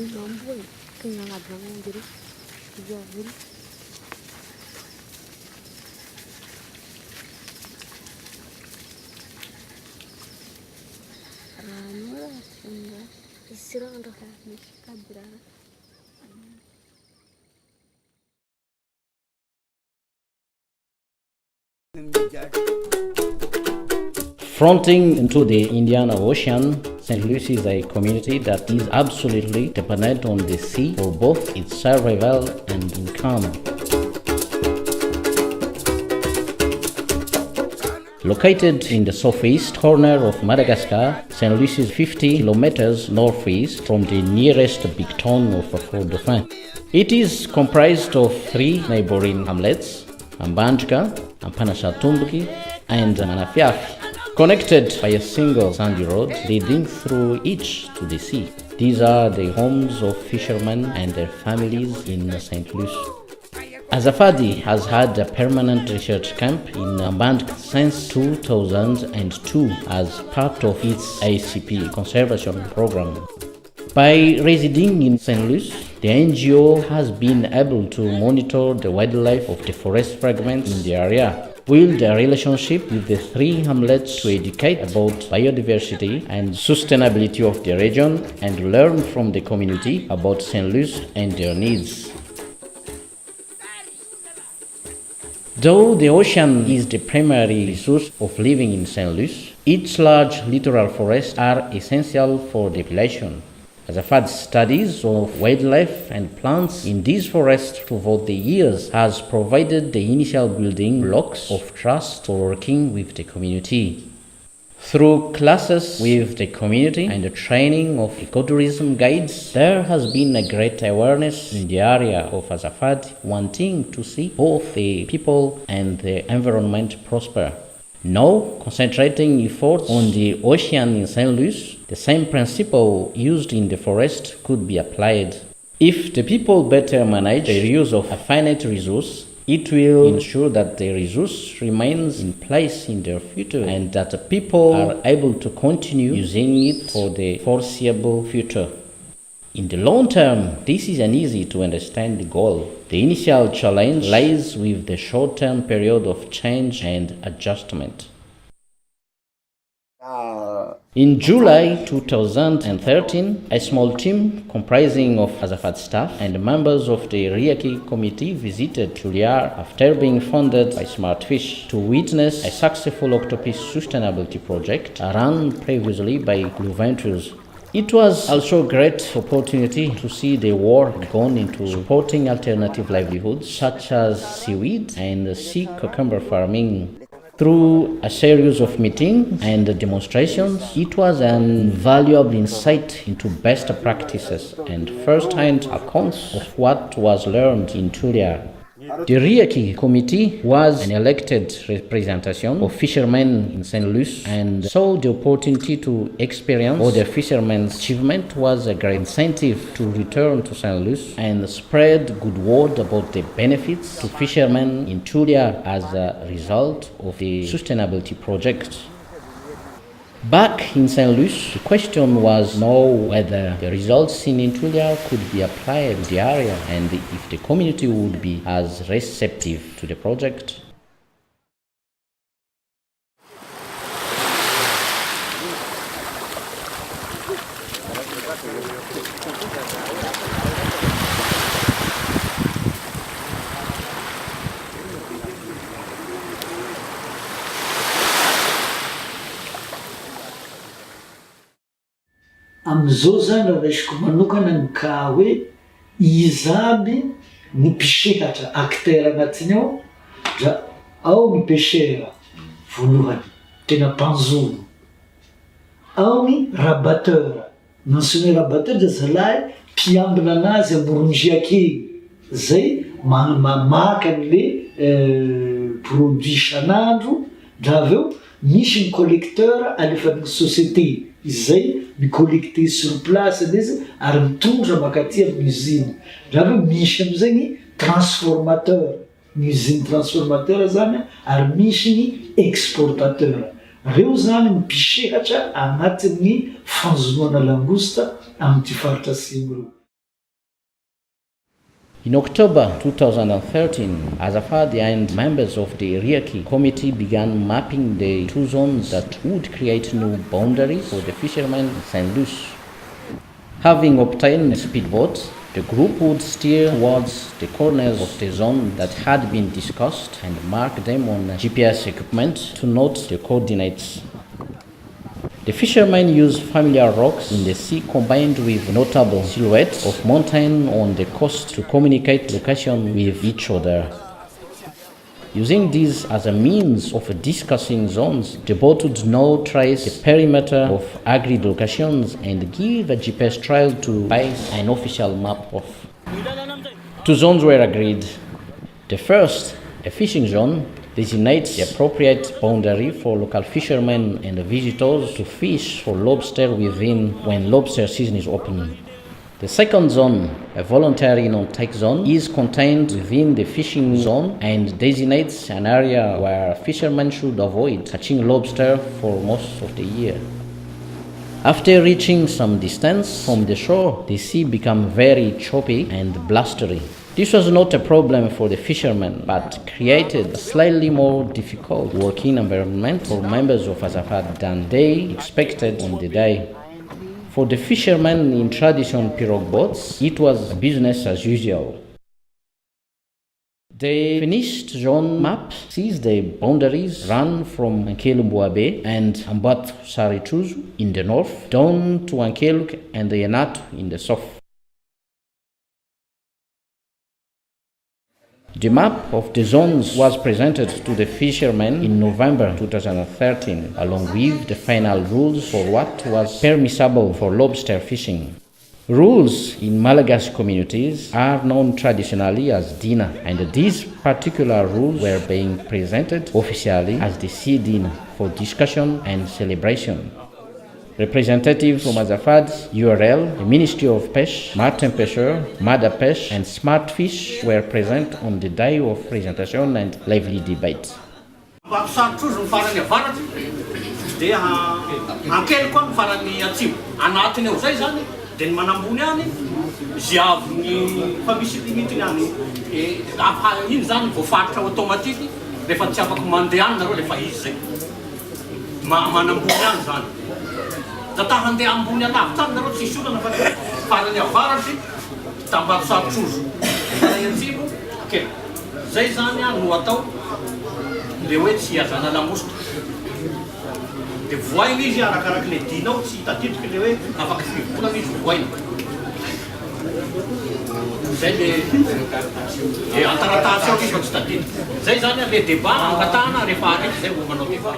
Igamboi, kenya ngabangongere, igavuri. Ranora singa, isiranga kami kabra. Fronting into the Indian Ocean, Sainte Luce is a community that is absolutely dependent on the sea for both its survival and income. Located in the southeast corner of Madagascar, Sainte Luce is 50 kilometers northeast from the nearest big town of Fort-Dauphin. It is comprised of 3 neighboring hamlets, Ambandjika, Ampanashatumbuki, and Manafiafi, connected by a single sandy road leading through each to the sea. These are the homes of fishermen and their families in Sainte Luce. Azafadi has had a permanent research camp in Ambandjika since 2002 as part of its ACP conservation program. By residing in Sainte Luce, the NGO has been able to monitor the wildlife of the forest fragments in the area, build a relationship with the 3 hamlets to educate about biodiversity and sustainability of the region, and learn from the community about Sainte Luce and their needs. Though the ocean is the primary resource of living in Sainte Luce, its large littoral forests are essential for the population. Azafad studies of wildlife and plants in these forests throughout the years has provided the initial building blocks of trust for working with the community. Through classes with the community and the training of ecotourism guides, there has been a great awareness in the area of Azafad, wanting to see both the people and the environment prosper. Now, concentrating efforts on the ocean in Sainte Luce, the same principle used in the forest could be applied. If the people better manage the use of a finite resource, it will ensure that the resource remains in place in their future and that the people are able to continue using it for the foreseeable future. In the long term, this is an easy to understand goal. The initial challenge lies with the short-term period of change and adjustment. In July 2013, a small team comprising of Azafad staff and members of the Riaki committee visited Tuliar after being funded by SmartFish to witness a successful octopus sustainability project run previously by Blue Ventures. It was also a great opportunity to see the work gone into supporting alternative livelihoods such as seaweed and sea cucumber farming. Through a series of meetings and demonstrations, it was an invaluable insight into best practices and first-hand accounts of what was learned in Tulia. The Riaki committee was an elected representation of fishermen in Sainte Luce, and so the opportunity to experience other fishermen's achievement was a great incentive to return to Sainte Luce and spread good word about the benefits to fishermen in Tulia as a result of the sustainability project. Back in Sainte Luce, the question was now whether the results seen in Tulia could be applied to the area and if the community would be as receptive to the project. Amizao zany raha raisiko manokana ny ka hoe izy aby ny mpihatra acteur anatiny ao, dra ao ny pêcheur voalohany tena mpanjono, ao ny rabatteur, nansony rabatteur dia zalahy mpiambina anazy amoron-driaka iny, zay mamaky an'le produit isan'andro, dra aveo misy ny collecteur alefan'ny société izay micollecter sur place izy ary mitondra makaty amin'ny usine. Dra aveo misy am'izay ny transformateur, ny usine transformateur zany ary misy ny exportateur. Reo zany ny mpisehatra anatin'ny fanjonoana langosta amin'ity faritra atsimo reo. In October 2013, Azafad and members of the Riaki committee began mapping the two zones that would create new boundaries for the fishermen in Sainte Luce. Having obtained a speedboat, the group would steer towards the corners of the zone that had been discussed and mark them on GPS equipment to note the coordinates. The fishermen use familiar rocks in the sea combined with notable silhouettes of mountain on the coast to communicate location with each other. Using these as a means of discussing zones, the boat would now trace the perimeter of agreed locations and give a GPS trail to base an official map of. Two zones were agreed. The first, a fishing zone, designates the appropriate boundary for local fishermen and visitors to fish for lobster within when lobster season is open. The second zone, a voluntary non-take zone, is contained within the fishing zone and designates an area where fishermen should avoid catching lobster for most of the year. After reaching some distance from the shore, the sea became very choppy and blustery. This was not a problem for the fishermen, but created a slightly more difficult working environment for members of Azafad than they expected on the day. For the fishermen in traditional pirogue boats, it was business as usual. The finished zone map sees the boundaries run from Ankelumboa Bay and Ambat Sarituzu in the north down to Ankeluk and the Yanatu in the south. The map of the zones was presented to the fishermen in November 2013, along with the final rules for what was permissible for lobster fishing. Rules in Madagascar communities are known traditionally as Dina, and these particular rules were being presented officially as the Sea Dina for discussion and celebration. Representatives from Azafad, URL, the Ministry of Fish, Martin Pêcheur, Madagascar, and SmartFish were present on the day of presentation and lively debate. Dia ny manambony any ziavy fa misy limite any iny zany voafaritra automatique rehefa tsy afaka mandeha any nareo rehefa izy zay manambony any zany da ta handeha ambony alavitra any nareo tsisy olana fa farany avaratry da mba sarotrozo farany atsimo ke zay zany a no atao le hoe tsy azana lamositra. Dia voaina izy arakaraky le dinao tsy hitatitriky le hoe afaka fivolana izy voaina. Zay le antaratatsy ao izy fa tsy tatitriky. Zay zany le débat angatahana rehefa araiky zay vao manao débat.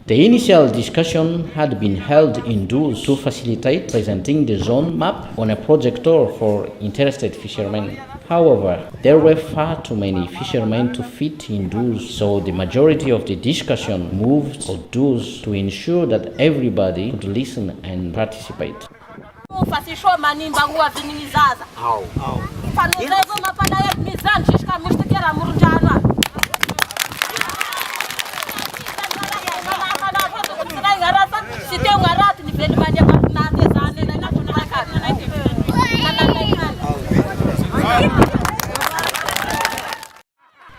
The initial discussion had been held indoors to facilitate presenting the zone map on a projector for interested fishermen. However, there were far too many fishermen to fit indoors, so the majority of the discussion moved outdoors to ensure that everybody could listen and participate.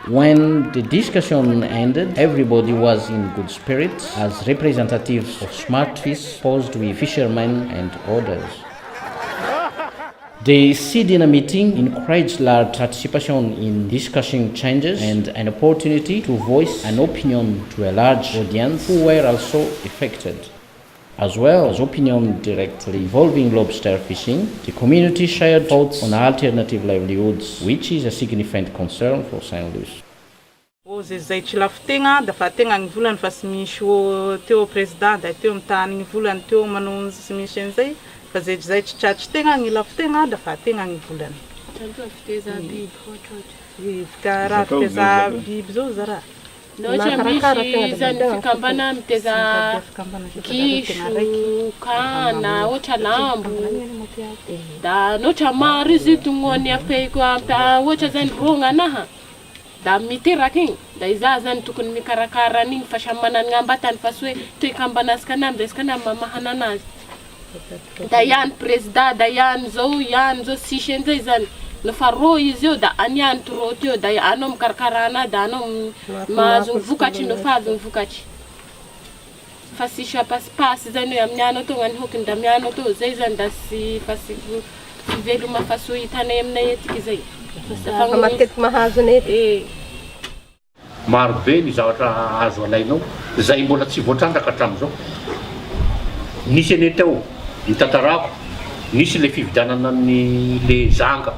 When the discussion ended, everybody was in good spirits as representatives of SmartFish posed with fishermen and others. The CDNA meeting encouraged large participation in discussing changes and an opportunity to voice an opinion to a large audience who were also affected. As well as opinion directly involving lobster fishing, the community shared thoughts on alternative livelihoods, which is a significant concern for Sainte Luce. Zay tsy lafitena dafa tegna ny volany fa tsy misy teo président da teo mitany ny volany teo manao tsy misy an'izay fa zay tsy tratry tegna ny lafitena dafa tegna ny volany. Fiteza biby ohatra. Raha fiteza biby zao zara. Ohatra misy zany fikambana miteza kiso, kana, ohatra lambo. Da ohatra maro izy tongony afeko ohatra zany rongana anaha. Da miteraky igny, da iza zany tokony mikarakara an'igny fa samy manana ambatany fa tsy hoe toe-kambana asikanamby asikanamby mamahana anazy. Da ihany président, da ihany zao sisy an'izay zany. Nofa rô izy io da anianto rô teo da anao mikarakarana da anao mahazo ny vokatry nofa avy ny vokatry. Fa sisy apasipasy zany hoe amin'ny anao teo gny hokiny da mianao teo zay zany da sy fa sy veloma fa sy hitanay aminay etiky zay. Fa matetiky mahazo nety. Maro be ny zavatra azo alainao zay mbola tsy voatrandraka hatramin'izao. Nisy ane teo ny tantarako, nisy le fividianana ny le zanga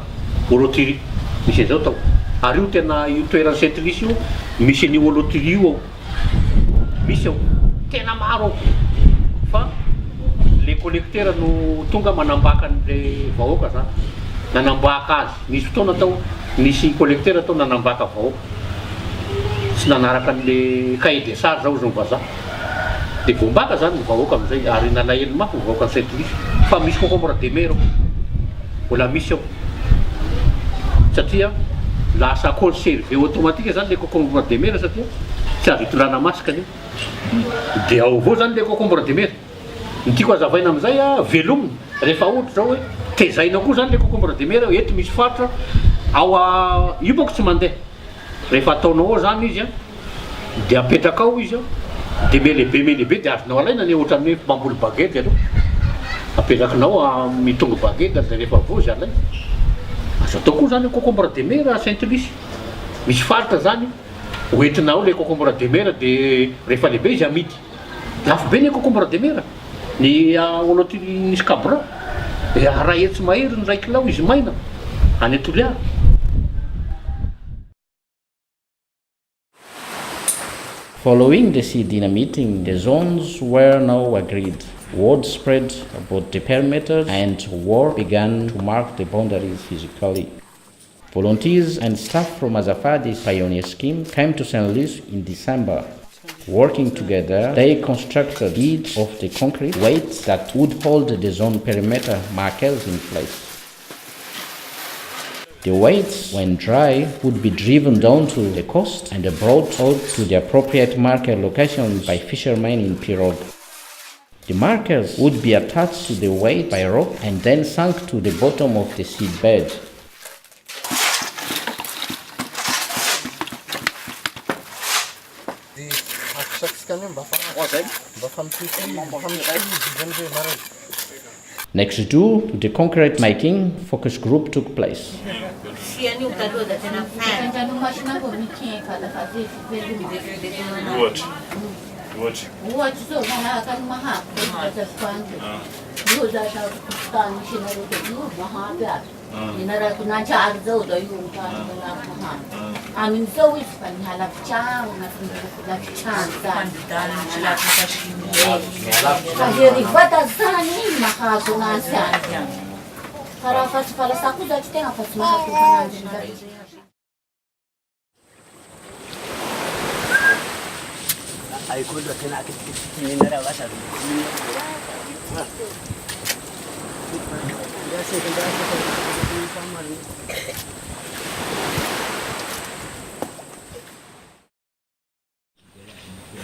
oloterie misy an'izao tao. Ary io tena io toerana Sainte Luce io misy ny oloterie io ao. Misy ao tena maro ao. Fa le collecteur no tonga manambaka an'le vahoaka zany. Nanambaka azy. Nisy fotoana tao nisy collecteur tao nanambaka vahoaka. Sy nanaraka an'le cahier des charges zao zao vazaha. De vombaka zany ny vahoaka am'izay ary nalahelo mafy ny vahoaka ny Sainte Luce. Fa misy concombre de mer ao. Mbola misy ao. Satria lasa conservé automatique zany le concombre de mer satria tsy azo hitondrana masaka io. De ao avao zany le concombre de mer. Ny tiako azavaina am'izay velominy rehefa ohatra zao hoe tezaina koa zany le concombre de mer eto misy faritra ao io boko tsy mandeha. Rehefa ataonao ao zany izy de apetraka ao izy de melebe de azonao alaina ny ohatran'ny hoe mamboly baguette aloha. Apetrakinao mitongo baguette de rehefa vozy alaina. Azo atao koa zany concombre de mer Sainte Luce. Misy faritra zany hoentinao le concombre de mer de rehefa lehibe izy amidy. Lafo be ny concombre de mer. Ny oloterie nisy cabra. Raha hetsy mahery ny 1 kilao izy maina. Any Toliara. Following the Sidina meeting, the zones were now agreed. Word spread about the perimeter and work began to mark the boundaries physically. Volunteers and staff from Azafadi's pioneer scheme came to Sainte Luce in December. Working together, they constructed beads of the concrete weights that would hold the zone perimeter markers in place. The weights, when dry, would be driven down to the coast and brought out to the appropriate marker locations by fishermen in pirogue. The markers would be attached to the weight by rope and then sunk to the bottom of the seed bed. Next door to the concrete making, focus group took place.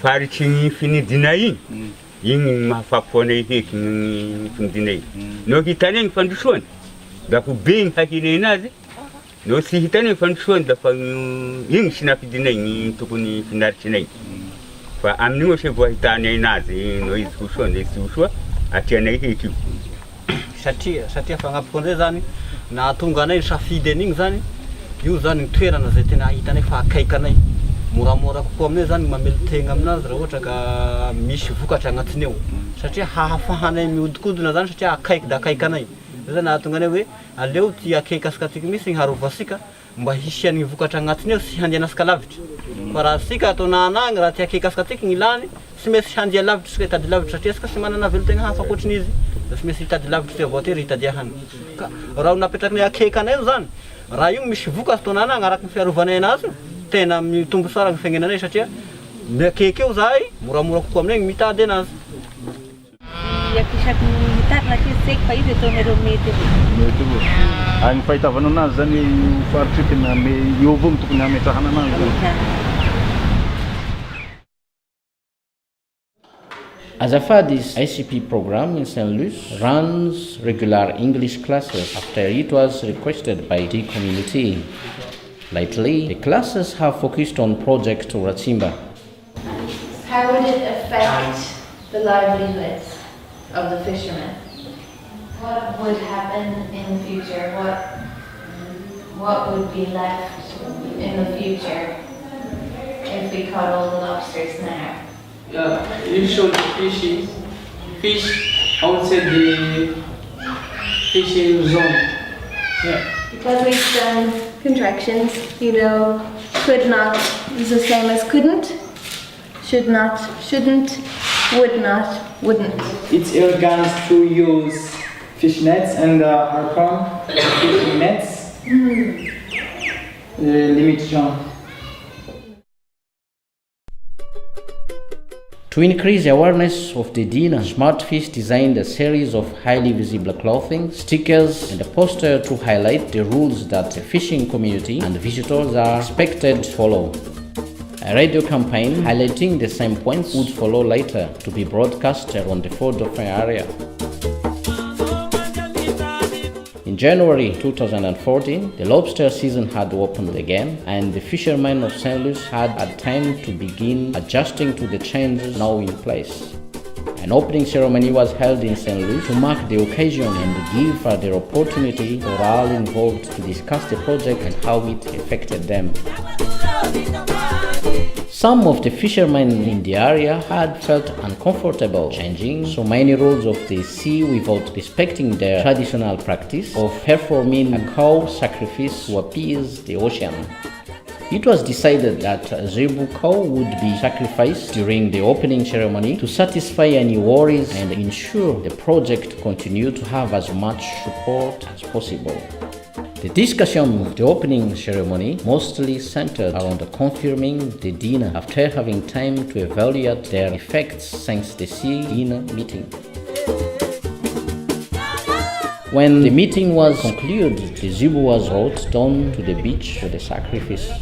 Faritry finidina igny mahafapoanay heky ny finidina igny. No hitanay ny fandrosoany da ko be ny hakinay anazy. No tsy hitanay ny fandrosoany da fa igny sy napidinay ny tokony finaritrinay. Fa amin'igny ohatry vao hitanay anazy no izy hosoa na izy hosoa atianay heky io. Satria fagnapoko an'izay zany na tonga anay safidy an'igny zany io zany ny toerana zay tena hitanay fa akaikanay. Moramora kokoa aminay zany mamelon-tegna aminazy raha ohatra ka misy vokatra agnatiny eo. Satria hahafahanay miodikodina zany satria akaiky da akaikanay. Zay nahatonga anay hoe aleo ty akaikasika tiky misy ny harovasika mba hisian'ny vokatra agnatiny eo sy handehanasika lavitra. Fa raha sika ataona anagny raha ty akaikasika tiky ny ilany sy maintsy handia lavitra sika hitady lavitra satria sika sy manana velon-tegna hafa ankoatrin'izy. Da sy maintsy hitady lavitra teo voatery hitadia hany. Ka raha napetrakinay akaikanay zany raha io misy vokatra ataona anagny araky ny fiarovanay anazy tena mitombo tsara ny fiainanay satria akaiky eo zahay moramora kokoa aminay ny mitady anazy. Iakisaky mitady na keseky fa izy ataonareo mety avao. Ny fahitavana anazy zany faritry tena eo avao ny tokony hametrahana anazy. Azafadi's ICP program in Sainte Luce runs regular English classes after it was requested by the community. Lately, the classes have focused on Project Oratsimba. How would it affect the livelihoods of the fishermen? What would happen in the future? What would be left in the future if we caught all the lobsters now? Usual fish outside the fishing zone. Because we've done contractions, could not is the same as couldn't, should not, shouldn't, would not, wouldn't. It's elegant to use fish nets and harpoon fishing nets. Limitation. To increase awareness of the Dina, SmartFish designed a series of highly visible clothing, stickers, and a poster to highlight the rules that the fishing community and visitors are expected to follow. A radio campaign highlighting the same points would follow later to be broadcasted on the Fort Dauphin area. In January 2014, the lobster season had opened again, and the fishermen of Sainte Luce had time to begin adjusting to the changes now in place. An opening ceremony was held in Sainte Luce to mark the occasion and give further opportunity for all involved to discuss the project and how it affected them. Some of the fishermen in the area had felt uncomfortable changing so many rules of the sea without respecting their traditional practice of performing a cow sacrifice to appease the ocean. It was decided that a zebu cow would be sacrificed during the opening ceremony to satisfy any worries and ensure the project continued to have as much support as possible. The discussion of the opening ceremony mostly centered around confirming the Dina after having time to evaluate their effects since the Dina meeting. When the meeting was concluded, the zebu was brought down to the beach for the sacrifice.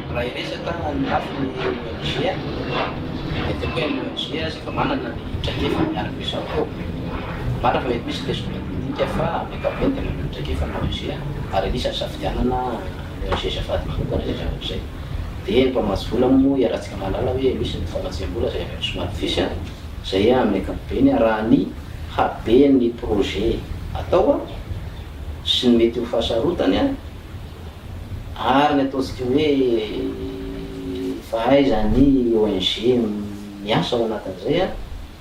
Raha iresaka ny lafiny ONG, mety hoe ny ONG efa manana ny traikefa miaraka isao. Mara fa mety misy lesona madinika fa amin'ny ankapobeny dia manana ny traikefa ny ONG ary anisany safidianana ny ONG safady manokana izay zavatra izay. Dia ny mpamatsy vola moa iarahantsika mahalala hoe misy ny famatsiam-bola izay avy amin'ny SmartFish izay amin'ny ankapobeny raha ny haben'ny projet atao sy ny mety ho fahasarotany ary ny ataontsika hoe fahaizany ONG miasa ao anatin'izay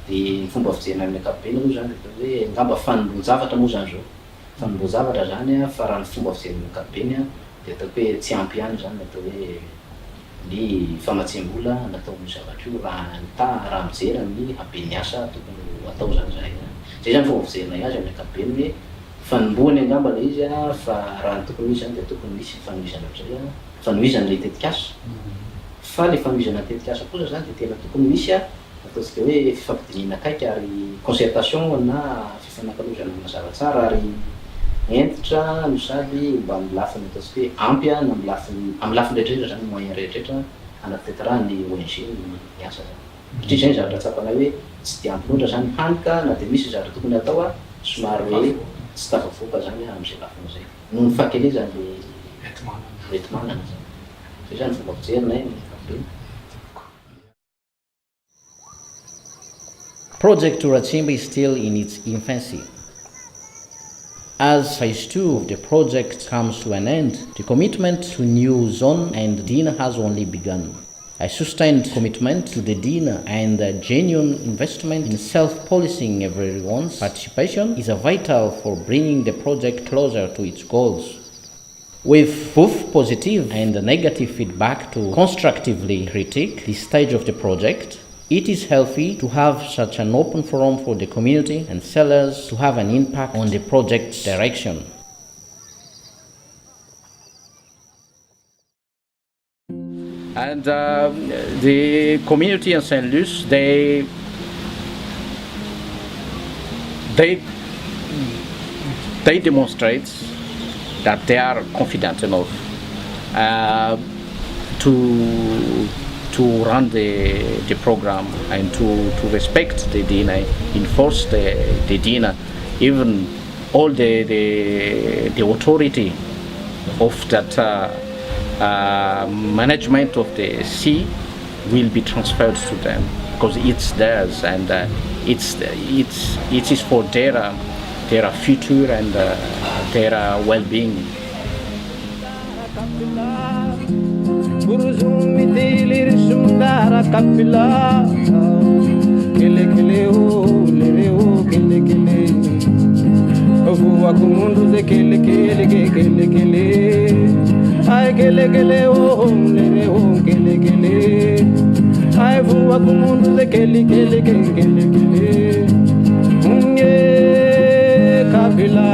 dia ny fomba fijerena amin'ny ankapobeny moa zany dia hoe ngamba fanomboan-javatra moa zany zao. Fanomboan-javatra zany fa raha ny fomba fijerena amin'ny ankapobeny dia atao hoe tsy ampy ihany zany atao hoe ny famatsiam-bola natao ny zavatra io raha mijery amin'ny haben'ny asa tokony atao zany zay. Zay zany fomba fijerena azy amin'ny ankapobeny hoe fanomboany angamba le izy fa raha tokony misy zany dia tokony misy fanomezana amin'izay fanomezana ilay tetikasa. Fa le fanomezana tetikasa kosa zany dia tena tokony misy ataontsika hoe fifampidinina akaiky ary concertation na fifanankalozana mazava tsara ary entitra no sady mba amin'ny lafiny ataontsika hoe ampy na amin'ny lafiny rehetrarehetra zany moyen rehetrarehetra anateteraha ny ONG miasa zany. Satria zay zavatra tsapana hoe tsy dia ampy loatra zany hanika na dia misy zavatra tokony atao somary hoe tsy tafavoaka zany amin'izay lafiny izay. No ny fahakelezany le entimanana zany. Zay zany fomba fijerina ny Project Oratsimba is still in its infancy. As phase 2 of the project comes to an end, the commitment to new zone and Dina has only begun. A sustained commitment to the Dina and a genuine investment in self-policing everyone's participation is vital for bringing the project closer to its goals. With both positive and negative feedback to constructively critique this stage of the project, It is healthy to have such an open forum for the community and sellers to have an impact on the project direction. And the community in Sainte Luce, they demonstrate that they are confident enough to run the program and to respect the DINA, enforce the DINA, even all the authority of that management of the sea will be transferred to them because it's theirs and it is for their future and their well-being. Ai kele kele oh lere oh kele kele ai voa com mundo de kele kele kele kele unye kabila